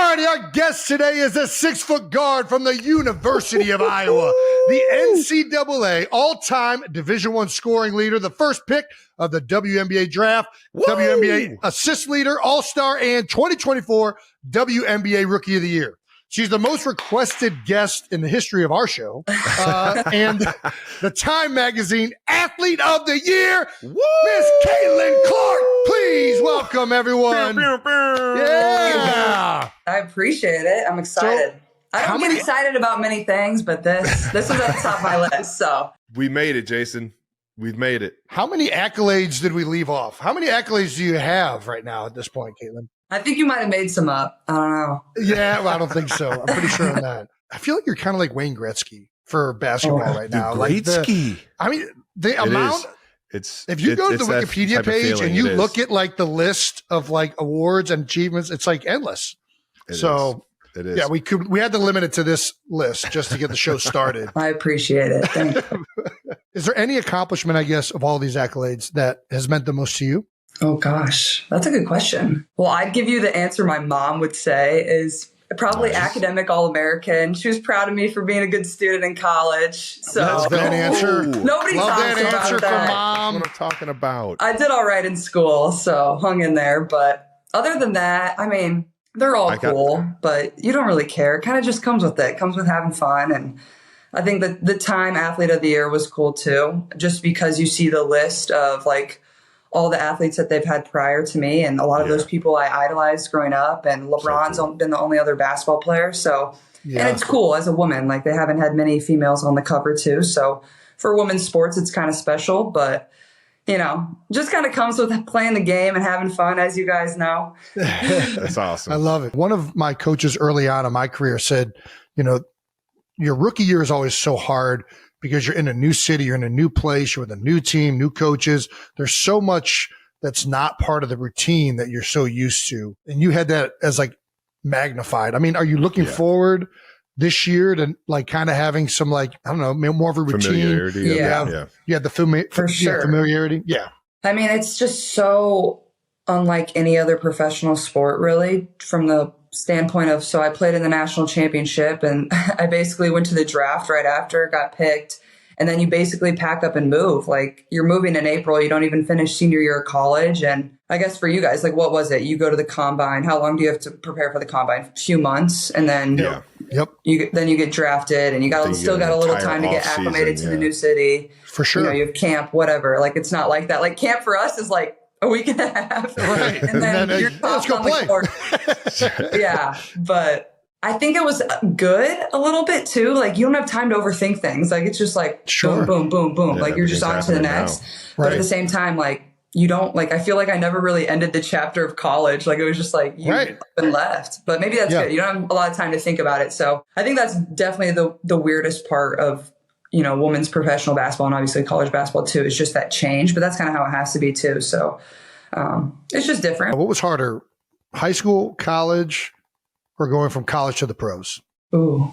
righty, our guest today is a 6-foot guard from the University of Iowa, the NCAA all-time Division I scoring leader, the first pick of the WNBA draft, WNBA assist leader, all-star, and 2024 WNBA Rookie of the Year. She's the most requested guest in the history of our show, and the Time Magazine Athlete of the Year, Miss Caitlinclark. Please welcome everyone. Yeah, I appreciate it. I'm excited. I don't get excited about many things, but this is at the top of my list. So we made it, Jason. We've made it. How many accolades did we leave off? How many accolades do you have right now at this point, Caitlin? I think you might have made some up. I don't know. Yeah, well, I don't think so. I'm pretty sure on that. I feel like you're kind of like Wayne Gretzky for basketball right now. Gretzky. The amount. If you go to the Wikipedia page and you look at like the list of like awards and achievements, it's like endless. It is. Yeah, we had to limit it to this list just to get the show started. I appreciate it. Thank you. Is there any accomplishment, I guess, of all these accolades that has meant the most to you? Oh, gosh, that's a good question. Well, I'd give you the answer my mom would say is probably academic All-American. She was proud of me for being a good student in college. So that's that answer. Nobody talks that about answer that. from mom. That's what I'm talking about. I did all right in school, so hung in there. But other than that, I mean, they're all cool, but you don't really care. It kind of just comes with it. It comes with having fun. And I think that the Time Athlete of the Year was cool too, just because you see the list of like all the athletes that they've had prior to me. And a lot of those people I idolized growing up, and LeBron's been the only other basketball player. So, and it's cool as a woman, like they haven't had many females on the cover too. So for women's sports, it's kind of special, but you know, just kind of comes with playing the game and having fun, as you guys know. That's awesome. I love it. One of my coaches early on in my career said, you know, your rookie year is always so hard because you're in a new city, you're in a new place, you're with a new team, new coaches. There's so much that's not part of the routine that you're so used to. And you had that as like magnified. I mean, are you looking forward this year to like kind of having some like, I don't know, more of a routine? Familiarity. You had the familiarity. Yeah. I mean, it's just so unlike any other professional sport, really, from the standpoint of, so I played in the national championship and I basically went to the draft right after, got picked. And then you basically pack up and move. Like you're moving in April, you don't even finish senior year of college. And I guess for you guys, like what was it? You go to the combine. How long do you have to prepare for the combine? A few months. And then you get drafted and you still got a little time to get acclimated to the new city. For sure. You know, you have camp, whatever. Like it's not like that. Like camp for us is like a week and a half. Right. And then you're let's go play. Yeah. But I think it was good a little bit too. Like you don't have time to overthink things. Like it's just like boom, boom, boom, boom. Yeah, like you're just on to the next. But at the same time, like you don't like, I feel like I never really ended the chapter of college. Like it was just like you've been left, but maybe that's good. You don't have a lot of time to think about it. So I think that's definitely the weirdest part of, you know, women's professional basketball and obviously college basketball too, is just that change, but that's kind of how it has to be too. So it's just different. What was harder, high school, college, or going from college to the pros? Ooh,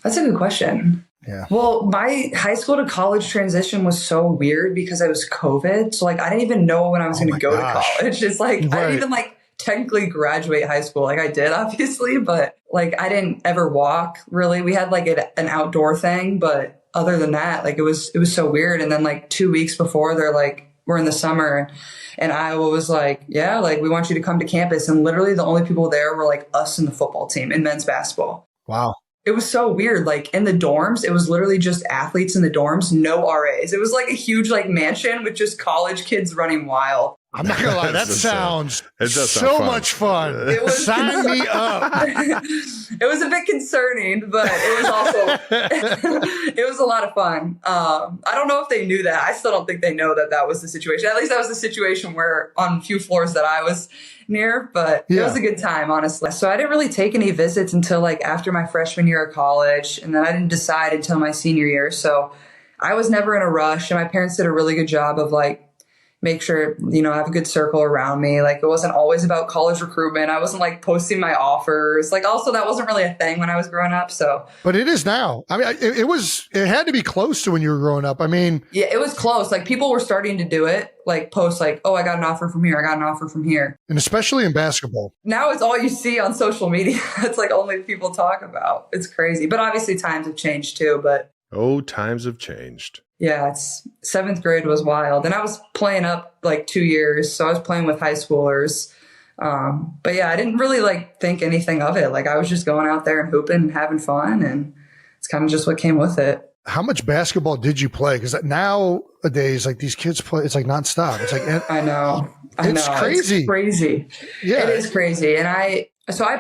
that's a good question. Yeah. Well, my high school to college transition was so weird because it was COVID. So like, I didn't even know when I was going to go to college. It's like, I didn't even like technically graduate high school. Like I did obviously, but like I didn't ever walk really. We had like an outdoor thing, but other than that, like it was so weird. And then like 2 weeks before they're like, we're in the summer and Iowa was like, yeah, like we want you to come to campus. And literally the only people there were like us and the football team in men's basketball. Wow. It was so weird. Like in the dorms, it was literally just athletes in the dorms, no RAs. It was like a huge like mansion with just college kids running wild. I'm not gonna lie, that sounds so much fun. It was Sign me up. It was a bit concerning, but it was also it was a lot of fun. I don't know if they knew that. I still don't think they know that was the situation. At least that was the situation where on a few floors that I was near, but it was a good time, honestly. So I didn't really take any visits until like after my freshman year of college, and then I didn't decide until my senior year. So I was never in a rush, and my parents did a really good job of like, make sure, I have a good circle around me. Like, it wasn't always about college recruitment. I wasn't like posting my offers. Like, also that wasn't really a thing when I was growing up. So, but it is now. I mean, it had to be close to when you were growing up. I mean, yeah, it was close. Like, people were starting to do it, like post like, oh, I got an offer from here. I got an offer from here. and especially in basketball. Now it's all you see on social media. It's like only people talk about. It's crazy. But obviously times have changed too. But Oh, times have changed. yeah, seventh grade was wild. And I was playing up like 2 years. So I was playing with high schoolers. But yeah, I didn't really like think anything of it. Like, I was just going out there and hooping and having fun. And it's kind of just what came with it. How much basketball did you play? Because nowadays, like, these kids play, it's like nonstop. It's like, I know. It's crazy. It's crazy. Yeah. It is crazy. And I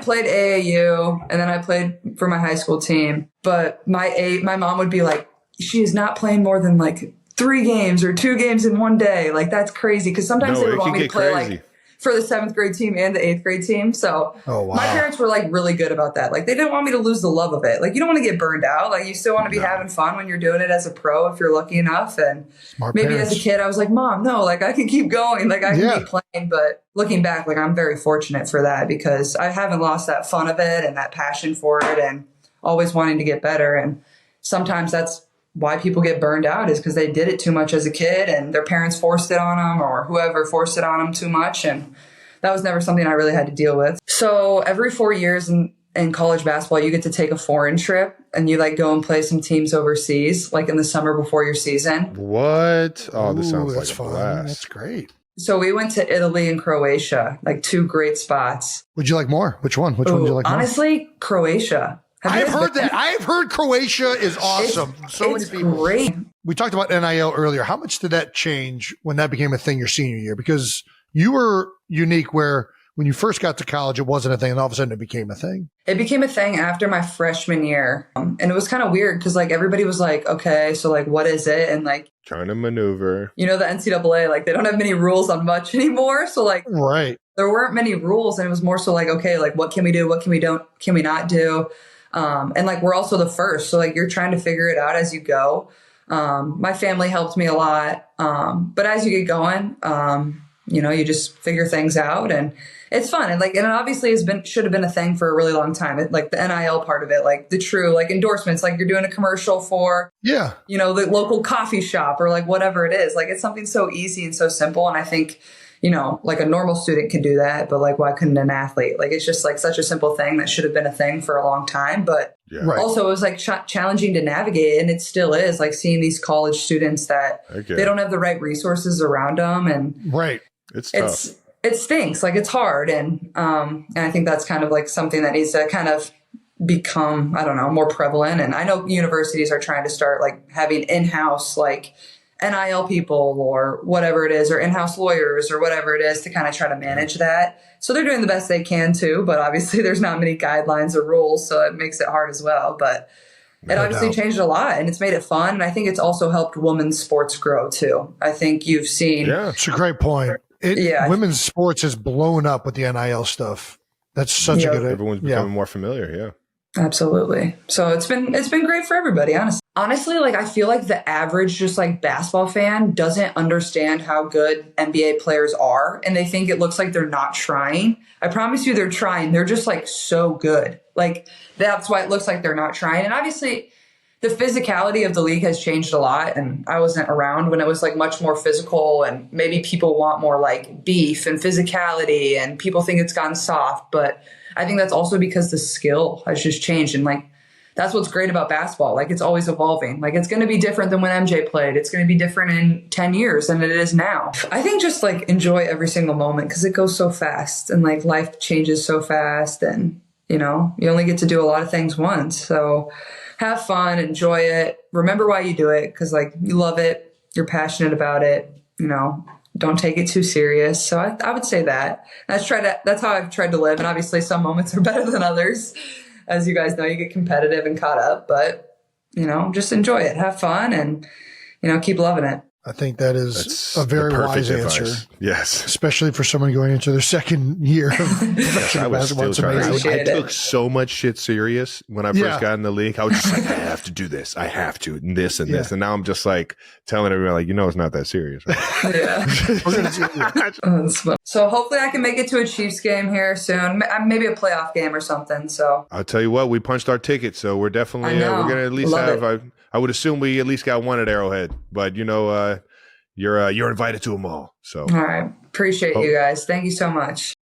played AAU, and then I played for my high school team. But my mom would be like, she is not playing more than like 3 games or 2 games in one day. Like, that's crazy. Because sometimes they would want me to play like for the 7th grade team and the 8th grade team. So my parents were like really good about that. Like, they didn't want me to lose the love of it. Like, you don't want to get burned out. Like, you still want to be having fun when you're doing it as a pro, if you're lucky enough. And Smart maybe parents. as a kid, I was like, Mom, no, like, I can keep going. Like, I can keep playing. But looking back, like, I'm very fortunate for that, because I haven't lost that fun of it and that passion for it and always wanting to get better. And sometimes that's why people get burned out, is because they did it too much as a kid and their parents forced it on them, or whoever forced it on them too much. And that was never something I really had to deal with. So every 4 years in college basketball, you get to take a foreign trip, and you like go and play some teams overseas, like in the summer before your season. What? Oh, this sounds like that's a fun. blast. That's great. So we went to Italy and Croatia, like 2 great spots. Would you like more? Which one? Which one would you like more? Honestly, Croatia. I've heard that. I've heard Croatia is awesome. It's great. We talked about NIL earlier. How much did that change when that became a thing your senior year? Because you were unique, where when you first got to college, it wasn't a thing, and all of a sudden it became a thing. It became a thing after my freshman year. And it was kind of weird, because like everybody was like, okay, so like, what is it? And like, Trying to maneuver. the NCAA, like, they don't have many rules on much anymore. So like, Right. there weren't many rules, and it was more so like, okay, like, what can we do? What can we not do? And like, we're also the first. So like, you're trying to figure it out as you go. My family helped me a lot. But as you get going, you just figure things out, and it's fun. And like, and it obviously should have been a thing for a really long time. Like the NIL part of it, like the true, like endorsements, like you're doing a commercial for, the local coffee shop or like whatever it is. Like, it's something so easy and so simple. And I think, like a normal student can do that, but like, why couldn't an athlete? Like, it's just like such a simple thing that should have been a thing for a long time. But also it was like challenging to navigate, and it still is, like seeing these college students that they don't have the right resources around them. And it's tough. It stinks. Like, it's hard. And I think that's kind of like something that needs to kind of become, I don't know, more prevalent. And I know universities are trying to start like having in-house, like NIL people or whatever it is, or in-house lawyers or whatever it is, to kind of try to manage that. So they're doing the best they can too, but obviously there's not many guidelines or rules, so it makes it hard as well. But it obviously changed a lot, and it's made it fun. And I think it's also helped women's sports grow too. I think you've seen. Yeah, it's a great point. Women's sports has blown up with the NIL stuff. That's such a good idea. Everyone's becoming more familiar. Yeah. Absolutely. So it's been great for everybody, honestly. Honestly, like, I feel like the average just like basketball fan doesn't understand how good NBA players are, and they think it looks like they're not trying. I promise you they're trying. They're just like so good. Like, that's why it looks like they're not trying. And obviously the physicality of the league has changed a lot, and I wasn't around when it was like much more physical, and maybe people want more like beef and physicality, and people think it's gotten soft. But I think that's also because the skill has just changed, and like, that's what's great about basketball. Like, it's always evolving. Like, it's going to be different than when MJ played. It's going to be different in 10 years than it is now. I think just like enjoy every single moment, because it goes so fast, and like life changes so fast, and you only get to do a lot of things once. So have fun, enjoy it. Remember why you do it, because like, you love it, you're passionate about it. Don't take it too serious. So I would say that. That's how I've tried to live. And obviously some moments are better than others. As you guys know, you get competitive and caught up, but just enjoy it, have fun, and keep loving it. I think that is That's a very the perfect wise answer, advice. Yes. especially for someone going into their second year of I professional was basketball. still It's trying. amazing. Appreciate I it. took so much shit serious when I first Yeah. got in the league. I was just like, I have to do this. I have to, and this and Yeah. this. And now I'm just like telling everyone, like, it's not that serious. Right? Yeah. We're gonna do it. That's fun. So hopefully I can make it to a Chiefs game here soon. Maybe a playoff game or something. So I'll tell you what, we punched our ticket, so we're definitely I know. we're gonna at least Love have. I would assume we at least got one at Arrowhead, but you're invited to them all. So all right. Appreciate you guys. Thank you so much.